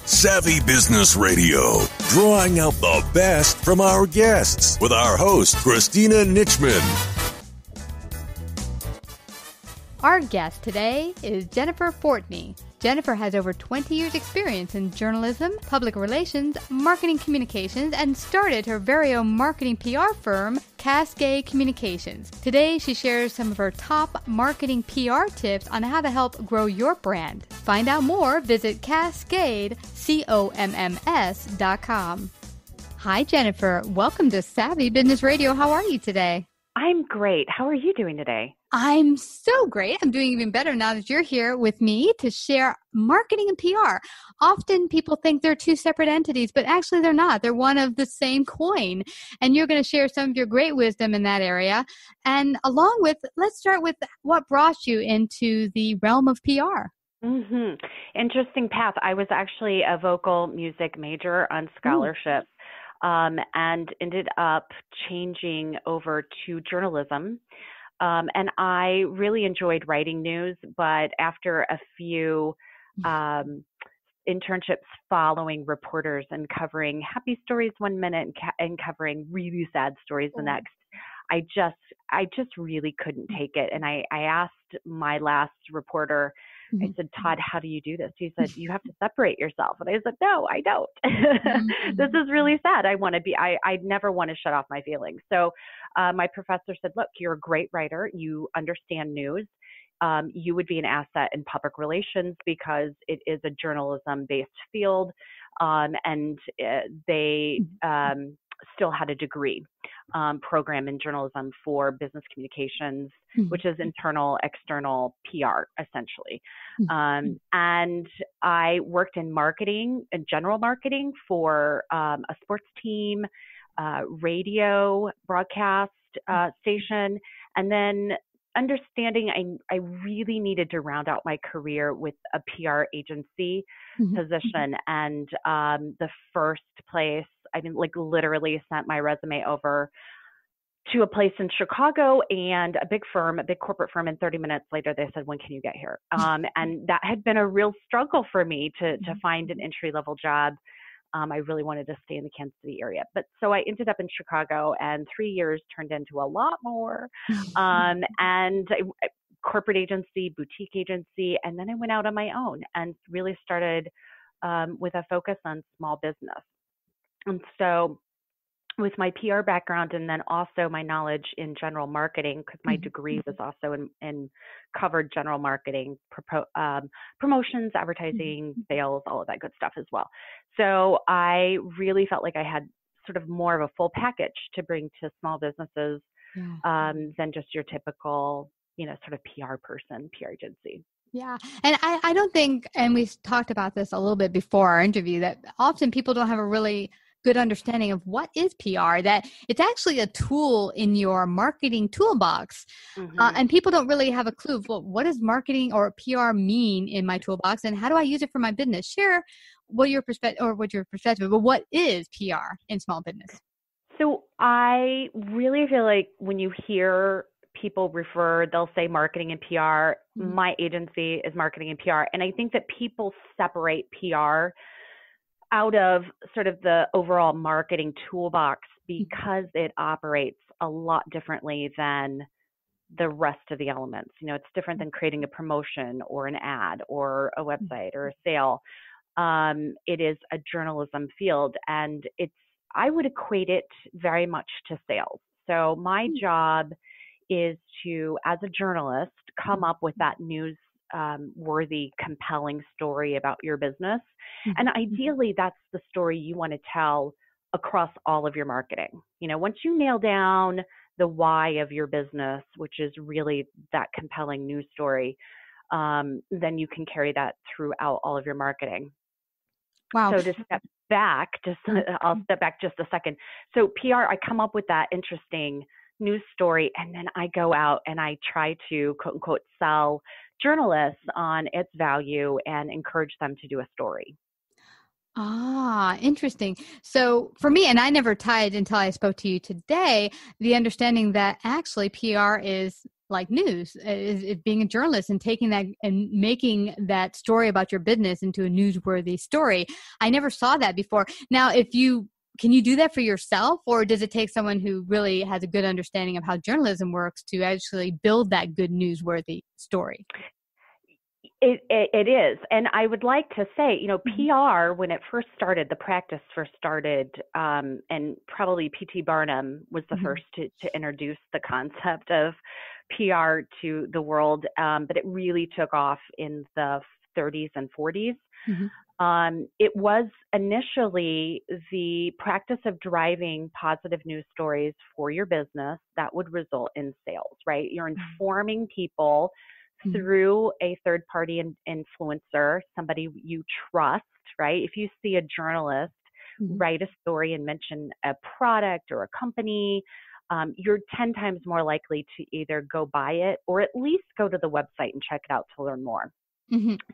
Savvy Business Radio, drawing out the best from our guests with our host, Christina Nichman. Our guest today is Jennifer Fortney. Jennifer has over 20 years experience in journalism, public relations, marketing communications, and started her very own marketing PR firm, Cascade Communications. Today, she shares some of her top marketing PR tips on how to help grow your brand. Find out more, visit CascadeComms.com. Hi, Jennifer. Welcome to Savvy Business Radio. How are you today? I'm great. How are you doing today? I'm so great. I'm doing even better now that you're here with me to share marketing and PR. Often people think they're two separate entities, but actually they're not. They're one of the same coin. And you're going to share some of your great wisdom in that area. And along with, let's start with what brought you into the realm of PR. Interesting path. I was actually a vocal music major on scholarship. And ended up changing over to journalism. And I really enjoyed writing news, but after a few internships following reporters and covering happy stories one minute and covering really sad stories the next, I just really couldn't take it. And I asked my last reporter, I said, Todd, how do you do this? He said, you have to separate yourself. And I said, no, I don't. This is really sad. I never want to shut off my feelings. So my professor said, look, you're a great writer. You understand news. You would be an asset in public relations because it is a journalism-based field. And they still had a degree program in journalism for business communications, which is internal, external PR, essentially. And I worked in marketing and general marketing for a sports team, radio broadcast station, and then understanding I really needed to round out my career with a PR agency position. And the first place, I literally sent my resume over to a place in Chicago and a big corporate firm. And 30 minutes later, they said, when can you get here? And that had been a real struggle for me to find an entry-level job. I really wanted to stay in the Kansas City area. But so I ended up in Chicago, and 3 years turned into a lot more. And corporate agency, boutique agency, and then I went out on my own and really started with a focus on small business. And so with my PR background and then also my knowledge in general marketing, because my degree was also in covered general marketing, promotions, advertising, sales, all of that good stuff as well. So I really felt like I had sort of more of a full package to bring to small businesses than just your typical, sort of PR person, PR agency. Yeah. And I don't think, and we talked about this a little bit before our interview, that often people don't have a really good understanding of what is PR, that it's actually a tool in your marketing toolbox. And people don't really have a clue of, well, what does marketing or PR mean in my toolbox and how do I use it for my business? Share what your perspective, but what is PR in small business? So I really feel like when you hear people they'll say marketing and PR, my agency is marketing and PR. And I think that people separate PR out of sort of the overall marketing toolbox because it operates a lot differently than the rest of the elements. It's different than creating a promotion or an ad or a website or a sale. It is a journalism field, and I would equate it very much to sales. So my job is to, as a journalist, come up with that newsworthy, compelling story about your business. And ideally, that's the story you want to tell across all of your marketing. Once you nail down the why of your business, which is really that compelling news story, then you can carry that throughout all of your marketing. Wow. So to step back, I'll step back just a second. So PR, I come up with that interesting news story, and then I go out and I try to, quote unquote, sell journalists on its value and encourage them to do a story. Interesting. So for me, and I never tied until I spoke to you today, the understanding that actually PR is like news, is being a journalist and taking that and making that story about your business into a newsworthy story. I never saw that before. Now, can you do that for yourself, or does it take someone who really has a good understanding of how journalism works to actually build that good newsworthy story? It is. And I would like to say, PR, when it first started, the practice first started, and probably P.T. Barnum was the first to introduce the concept of PR to the world. But it really took off in the 30s and 40s. It was initially the practice of driving positive news stories for your business that would result in sales, right? You're informing people through a third-party influencer, somebody you trust, right? If you see a journalist write a story and mention a product or a company, you're 10 times more likely to either go buy it or at least go to the website and check it out to learn more.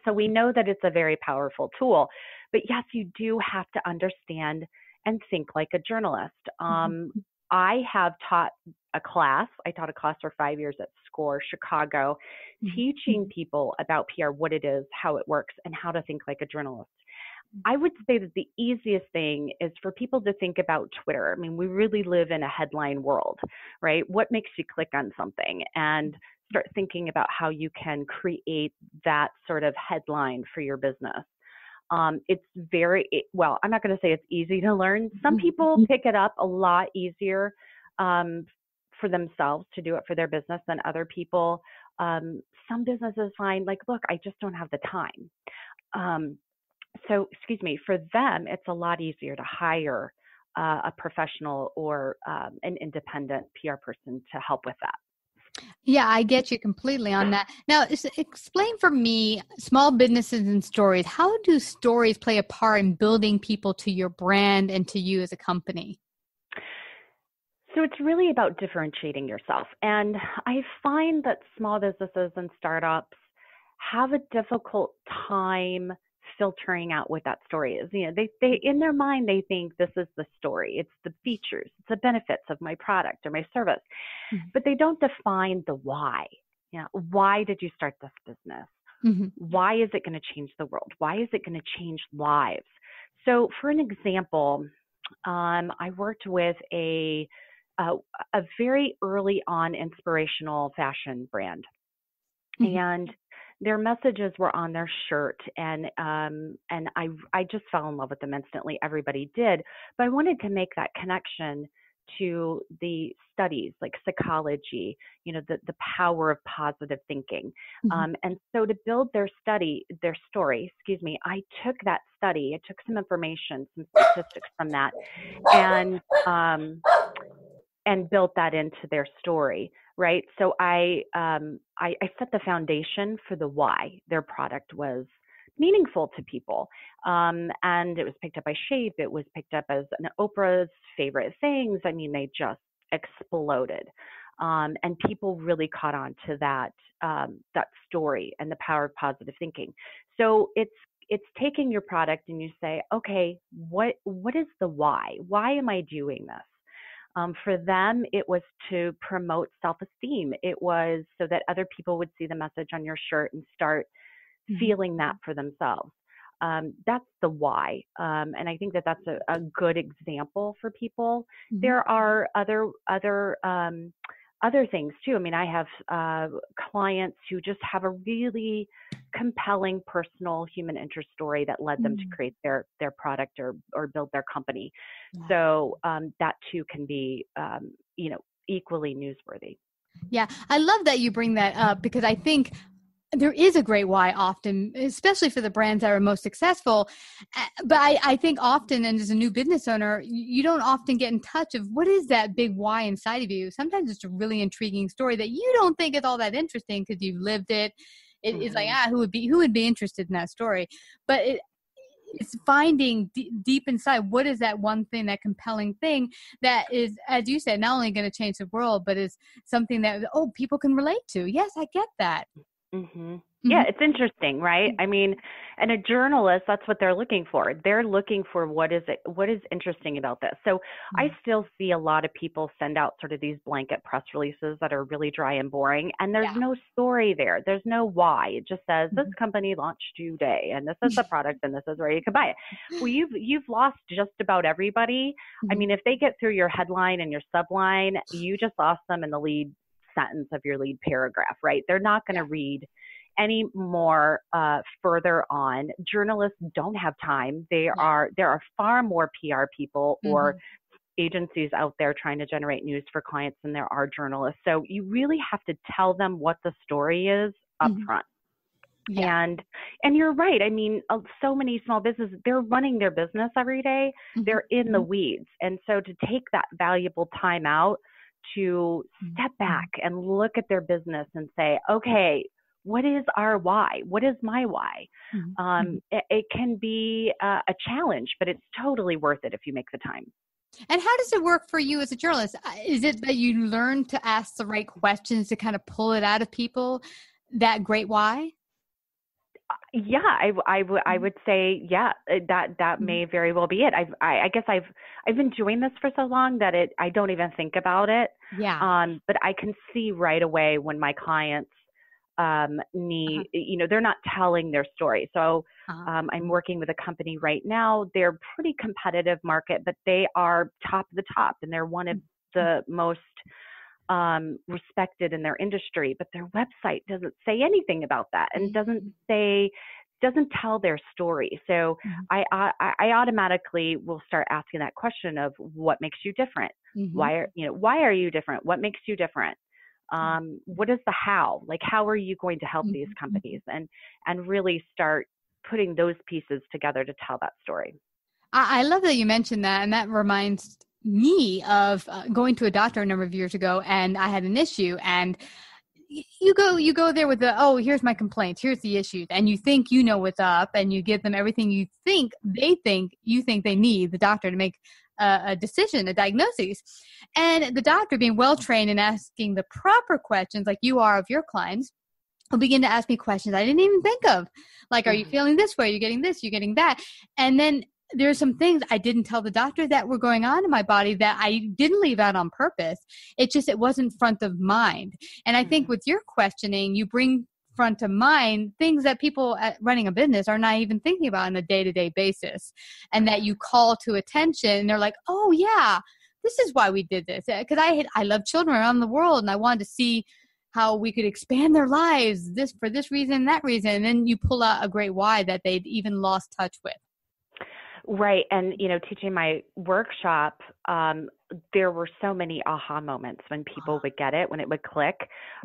So we know that it's a very powerful tool. But yes, you do have to understand and think like a journalist. I have taught a class. I taught a class for 5 years at SCORE, Chicago, teaching people about PR, what it is, how it works, and how to think like a journalist. I would say that the easiest thing is for people to think about Twitter. I mean, we really live in a headline world, right? What makes you click on something? And start thinking about how you can create that sort of headline for your business. It's well, I'm not going to say it's easy to learn. Some people pick it up a lot easier for themselves to do it for their business than other people. Some businesses find like, look, I just don't have the time. So, for them, it's a lot easier to hire a professional or an independent PR person to help with that. Yeah, I get you completely on that. Now, explain for me small businesses and stories. How do stories play a part in building people to your brand and to you as a company? So it's really about differentiating yourself. And I find that small businesses and startups have a difficult time filtering out what that story is. They in their mind, they think this is the story. It's the features, it's the benefits of my product or my service, but they don't define the why. Why did you start this business? Why is it going to change the world? Why is it going to change lives? So for an example, I worked with a very early on inspirational fashion brand, and their messages were on their shirt, and I just fell in love with them instantly. Everybody did, but I wanted to make that connection to the studies like psychology, the power of positive thinking. And so to build their story, I took that study, I took some information, some statistics from that, and built that into their story. Right. So I set the foundation for the why their product was meaningful to people. And it was picked up by Shape. It was picked up as an Oprah's favorite things. I mean, they just exploded. And people really caught on to that story and the power of positive thinking. So it's taking your product and you say, okay, what is the why? Why am I doing this? For them, it was to promote self-esteem. It was so that other people would see the message on your shirt and start feeling that for themselves. That's the why. And I think that that's a good example for people. There are other things too. I mean, I have clients who just have a really compelling personal human interest story that led them to create their product or build their company. So that too can be, equally newsworthy. Yeah, I love that you bring that up, because I think there is a great why often, especially for the brands that are most successful. But I think often, and as a new business owner, you don't often get in touch of what is that big why inside of you. Sometimes it's a really intriguing story that you don't think is all that interesting because you've lived it. It's like, who would be interested in that story? But it's finding deep inside, what is that one thing, that compelling thing that is, as you said, not only going to change the world, but is something that, people can relate to. Yes, I get that. Yeah, it's interesting, right? I mean, and a journalist, that's what they're looking for. They're looking for what is interesting about this. So I still see a lot of people send out sort of these blanket press releases that are really dry and boring, and there's no story there. There's no why. It just says this company launched today, and this is the product, and this is where you can buy it. Well, you've lost just about everybody. I mean, if they get through your headline and your subline, you just lost them in the lead sentence of your lead paragraph, right? They're not going to read any more further on. Journalists don't have time. There are far more PR people or agencies out there trying to generate news for clients than there are journalists. So you really have to tell them what the story is up front. Yeah. And you're right. I mean, so many small businesses, they're running their business every day. They're in the weeds. And so to take that valuable time out to step back and look at their business and say, okay, what is our why? What is my why? It can be a challenge, but it's totally worth it if you make the time. And how does it work for you as a journalist? Is it that you learn to ask the right questions to kind of pull it out of people, that great why? Yeah, I would say, that may very well be it. I guess I've been doing this for so long that I don't even think about it. Yeah. But I can see right away when my clients need, they're not telling their story. So I'm working with a company right now. They're a pretty competitive market, but they are top of the top, and they're one of the most respected in their industry, but their website doesn't say anything about that and doesn't tell their story. So I automatically will start asking that question of what makes you different? Why are you different? What makes you different? What is the how? Like, how are you going to help these companies? And really start putting those pieces together to tell that story. I love that you mentioned that. And that reminds me of going to a doctor a number of years ago, and I had an issue, and you go there with here's my complaints, here's the issues, and you think you know what's up, and you give them everything you think they need, the doctor, to make a decision, a diagnosis. And the doctor, being well trained and asking the proper questions like you are of your clients, will begin to ask me questions I didn't even think of, like, are you feeling this way, you're getting this, you're getting that. And then there's some things I didn't tell the doctor that were going on in my body that I didn't leave out on purpose. It wasn't front of mind. And I think with your questioning, you bring front of mind things that people running a business are not even thinking about on a day-to-day basis, and that you call to attention. And they're like, oh yeah, this is why we did this. Because I love children around the world, and I wanted to see how we could expand their lives for this reason, that reason. And then you pull out a great why that they'd even lost touch with. Right. And, teaching my workshop, there were so many aha moments when people would get it, when it would click.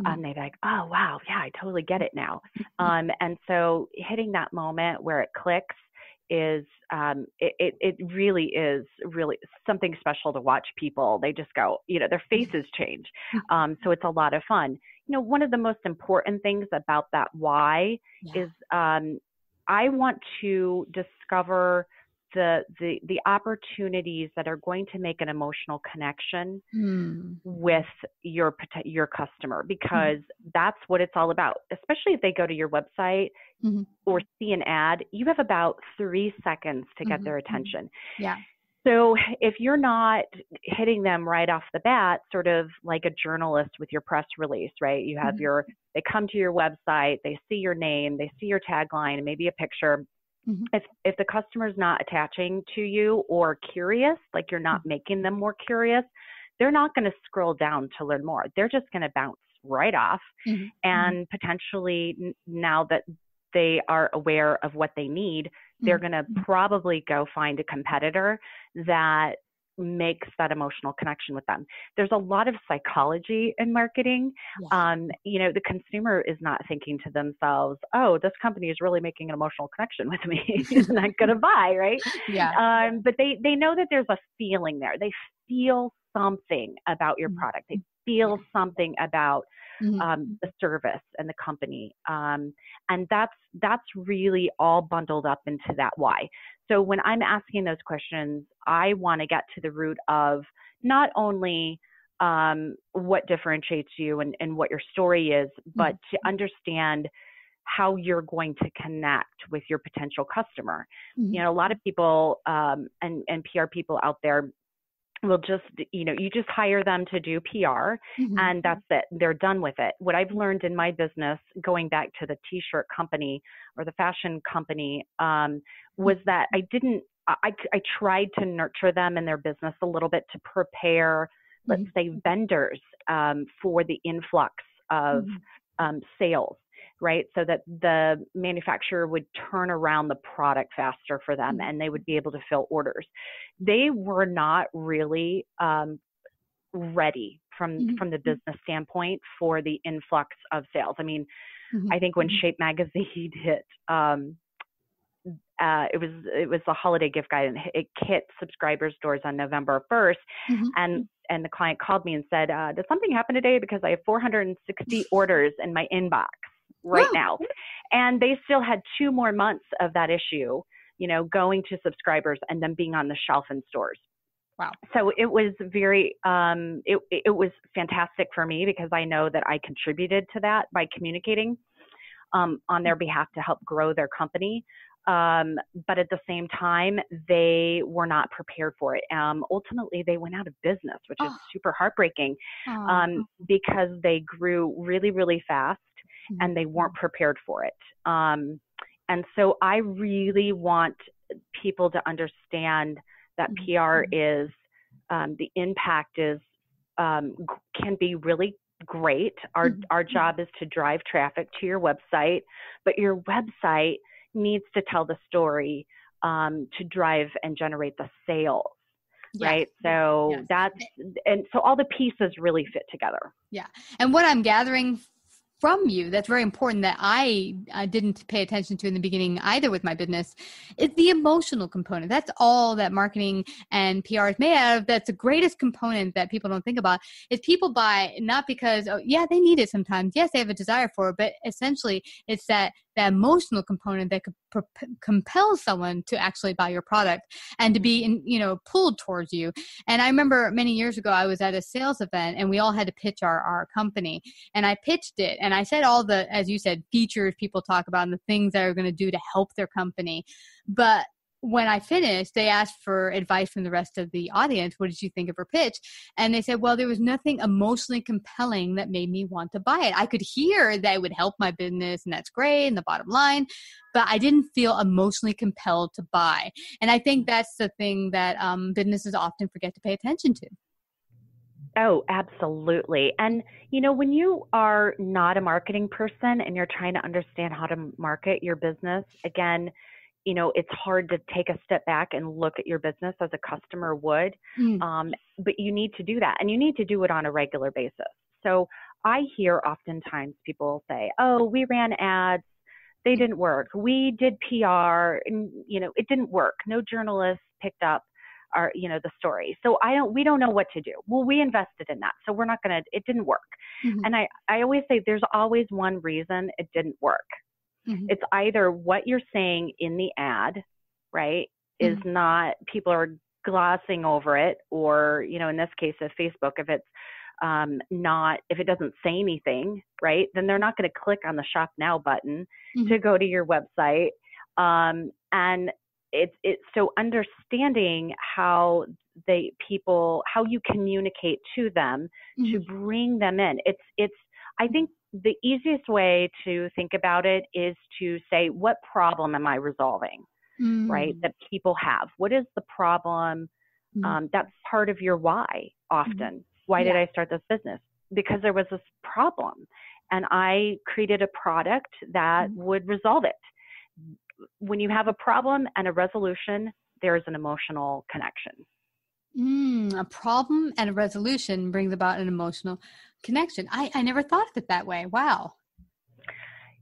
They'd be like, oh, wow, yeah, I totally get it now. And so hitting that moment where it clicks is, it really is really something special to watch people. They just go, their faces change. So it's a lot of fun. One of the most important things about that why is I want to discover the opportunities that are going to make an emotional connection with your customer, because that's what it's all about. Especially if they go to your website or see an ad, you have about 3 seconds to get their attention. Yeah. So if you're not hitting them right off the bat, sort of like a journalist with your press release, right? You have they come to your website, they see your name, they see your tagline, and maybe a picture. If the customer's not attaching to you or curious, like you're not making them more curious, they're not going to scroll down to learn more. They're just going to bounce right off. And potentially, now that they are aware of what they need, they're going to probably go find a competitor that makes that emotional connection with them. There's a lot of psychology in marketing. The consumer is not thinking to themselves, oh, this company is really making an emotional connection with me. I'm not going to buy, right? But they know that there's a feeling there. They feel something about your product. They feel something about the service and the company. And that's really all bundled up into that why. So when I'm asking those questions, I want to get to the root of not only what differentiates you and what your story is, but to understand how you're going to connect with your potential customer. You know, a lot of people and PR people out there will just, you know, you just hire them to do PR and that's it. They're done with it. What I've learned in my business, going back to the t-shirt company or the fashion company, was that I tried to nurture them in their business a little bit to prepare, let's say, vendors for the influx of sales, right? So that the manufacturer would turn around the product faster for them and they would be able to fill orders. They were not really ready from the business standpoint for the influx of sales. I mean, I think when Shape Magazine hit, it was a holiday gift guide, and it hit subscribers' doors on November 1st. And the client called me and said, did something happen today? Because I have 460 orders in my inbox right now. And they still had 2 more months of that issue, you know, going to subscribers and then being on the shelf in stores. Wow. So it was very, it was fantastic for me because I know that I contributed to that by communicating on their behalf to help grow their company. But at the same time, they were not prepared for it. Ultimately, they went out of business, which is super heartbreaking because they grew really, really fast and they weren't prepared for it. And so I really want people to understand that PR is, the impact is, can be really great. Our job is to drive traffic to your website, but your website needs to tell the story to drive and generate the sales, right? So and so all the pieces really fit together. Yeah. And what I'm gathering from you that's very important that I didn't pay attention to in the beginning either with my business is the emotional component. That's all that marketing and PR is made out of. That's the greatest component that people don't think about is people buy not because, they need it sometimes. Yes, they have a desire for it, but essentially it's that emotional component that could compel someone to actually buy your product and to be, pulled towards you. And I remember many years ago, I was at a sales event and we all had to pitch our company, and I pitched it. And I said all the, as you said, features people talk about and the things that are going to do to help their company. But when I finished, they asked for advice from the rest of the audience. What did you think of her pitch? And they said, well, there was nothing emotionally compelling that made me want to buy it. I could hear that it would help my business and that's great and the bottom line, but I didn't feel emotionally compelled to buy. And I think that's the thing that businesses often forget to pay attention to. Oh, absolutely. And, when you are not a marketing person and you're trying to understand how to market your business, again, it's hard to take a step back and look at your business as a customer would, but you need to do that, and you need to do it on a regular basis. So I hear oftentimes people say, oh, we ran ads, they didn't work. We did PR and, it didn't work. No journalists picked up the story. So we don't know what to do. Well, we invested in that. So it didn't work. And I always say there's always one reason it didn't work. It's either what you're saying in the ad, right, is not, people are glossing over it, or, in this case of Facebook, if it's if it doesn't say anything, right, then they're not going to click on the shop now button to go to your website. And it's so understanding how how you communicate to them to bring them in. I think the easiest way to think about it is to say, what problem am I resolving, right, that people have? What is the problem? That's part of your why often. Why did I start this business? Because there was this problem and I created a product that would resolve it. When you have a problem and a resolution, there is an emotional connection. A problem and a resolution brings about an emotional connection. I never thought of it that way. Wow.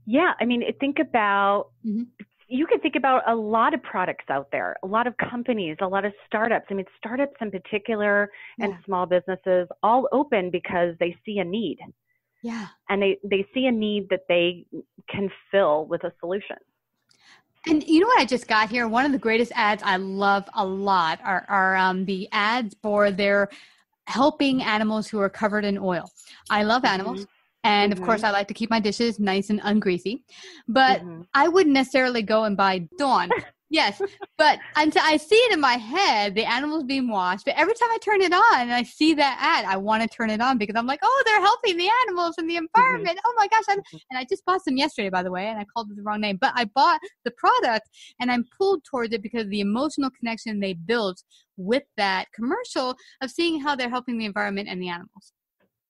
Yeah. I mean, think about, you could think about a lot of products out there, a lot of companies, a lot of startups. I mean, startups in particular and small businesses all open because they see a need. Yeah. And they see a need that they can fill with a solution. And you know what I just got here? One of the greatest ads I love a lot are the ads for their helping animals who are covered in oil. I love animals. And of course, Mhm. I like to keep my dishes nice and ungreasy, but Mhm. I wouldn't necessarily go and buy Dawn. Yes, but until I see it in my head, the animal's being washed. But every time I turn it on and I see that ad, I want to turn it on because I'm like, oh, they're helping the animals and the Mhm. environment. Oh my gosh. Mhm. And I just bought some yesterday, by the way, and I called it the wrong name. But I bought the product and I'm pulled towards it because of the emotional connection they built with that commercial of seeing how they're helping the environment and the animals.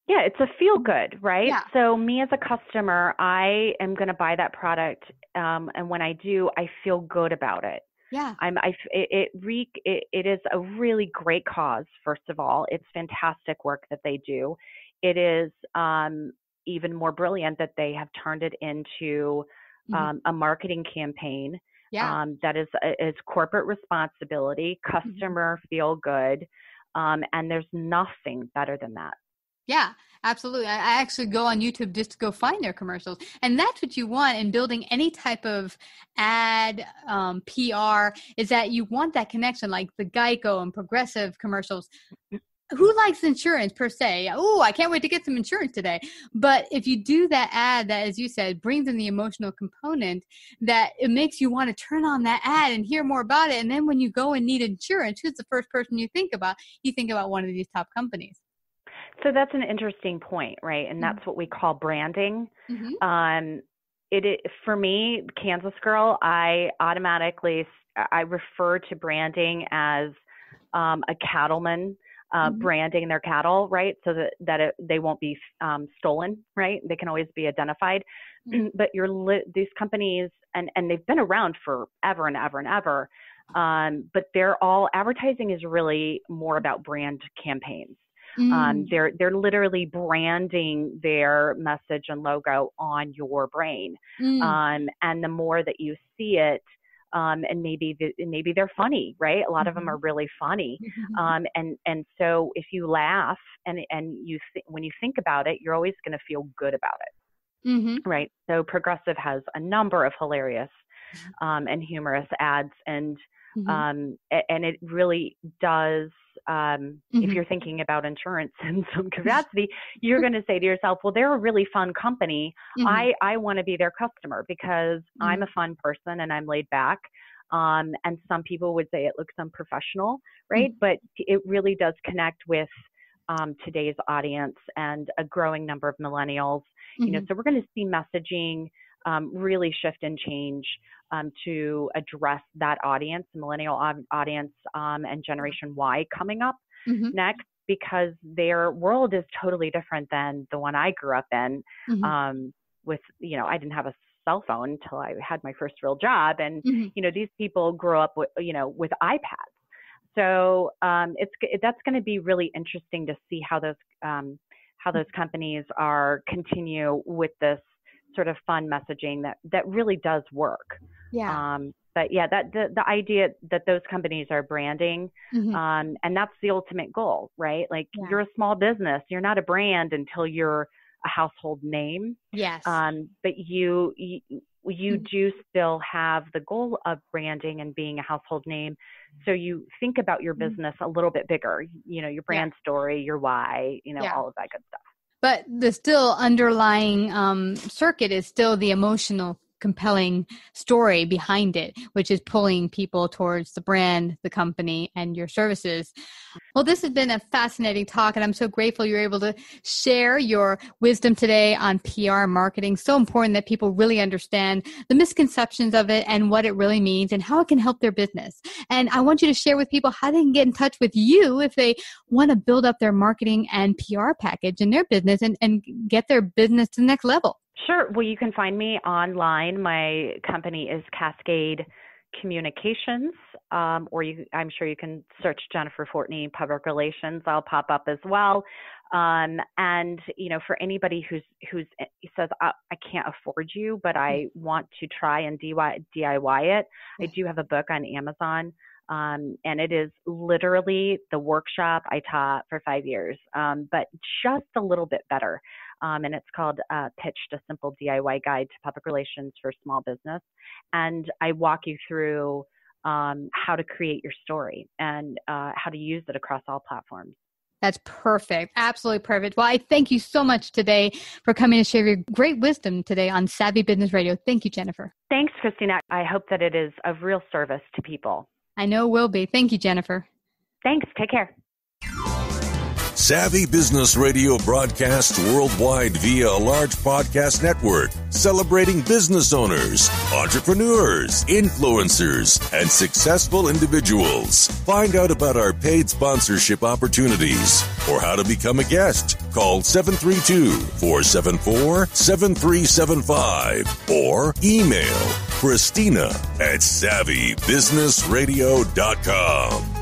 Yeah, it's a feel good, right? Yeah. So me as a customer, I am going to buy that product, and when I do, I feel good about it. Yeah. It is a really great cause. First of all, it's fantastic work that they do. It is even more brilliant that they have turned it into Mm-hmm. a marketing campaign Yeah. that is corporate responsibility, Mm-hmm. customer feel good, and there's nothing better than that. Yeah, absolutely. I actually go on YouTube just to go find their commercials. And that's what you want in building any type of ad, PR, is that you want that connection, like the Geico and Progressive commercials. Who likes insurance per se? Oh, I can't wait to get some insurance today. But if you do that ad that, as you said, brings in the emotional component, that it makes you want to turn on that ad and hear more about it. And then when you go and need insurance, who's the first person you think about? You think about one of these top companies. So that's an interesting point, right? And that's what we call branding. Mm-hmm. Um, for me, Kansas Girl, I refer to branding as a cattleman Mm-hmm. branding their cattle, right? So that they won't be stolen, right? They can always be identified. But these companies, and they've been around forever and ever and ever. But advertising is really more about brand campaigns. Mm. They're literally branding their message and logo on your brain. Mm. And the more that you see it, and maybe they're funny, right? A lot of them Mhm. are really funny. And so if you laugh and when you think about it, you're always going to feel good about it, Mhm. right? So Progressive has a number of hilarious and humorous ads, and Mhm. it really does. If Mhm. you're thinking about insurance in some capacity, you're going to say to yourself, well, they're a really fun company. Mhm. I want to be their customer because I'm Mhm. a fun person and I'm laid back. And some people would say it looks unprofessional, right? Mhm. But it really does connect with today's audience and a growing number of millennials. Mhm. So we're going to see messaging really shift and change to address that audience, the millennial audience, and Generation Y coming up Mhm. next, because their world is totally different than the one I grew up in. Mhm. I didn't have a cell phone until I had my first real job, and Mhm. these people grew up with with iPads. So that's going to be really interesting to see how those companies are continue with this sort of fun messaging that really does work. Yeah. But yeah, that the idea that those companies are branding, Mhm. and that's the ultimate goal, right? Like, Yeah. you're a small business, you're not a brand until you're a household name. Yes. But you Mhm. do still have the goal of branding and being a household name. So you think about your Mhm. business a little bit bigger, your Yeah. brand story, your why, Yeah. all of that good stuff. But the still underlying circuit is still the emotional compelling story behind it, which is pulling people towards the brand, the company, and your services. Well, this has been a fascinating talk, and I'm so grateful you're able to share your wisdom today on PR marketing. So important that people really understand the misconceptions of it and what it really means and how it can help their business. And I want you to share with people how they can get in touch with you if they want to build up their marketing and PR package in their business and get their business to the next level. Sure. Well, you can find me online. My company is Cascade Communications, or I'm sure you can search Jennifer Fortney Public Relations. I'll pop up as well. And for anybody who says, I can't afford you, but I want to try and DIY it, I do have a book on Amazon. And it is literally the workshop I taught for 5 years, but just a little bit better. And it's called Pitched, a Simple DIY Guide to Public Relations for Small Business. And I walk you through how to create your story and how to use it across all platforms. That's perfect. Absolutely perfect. Well, I thank you so much today for coming to share your great wisdom today on Savvy Business Radio. Thank you, Jennifer. Thanks, Christina. I hope that it is of real service to people. I know it will be. Thank you, Jennifer. Thanks. Take care. Savvy Business Radio broadcasts worldwide via a large podcast network, celebrating business owners, entrepreneurs, influencers, and successful individuals. Find out about our paid sponsorship opportunities or how to become a guest. Call 732-474-7375 or email Christina@savvybusinessradio.com.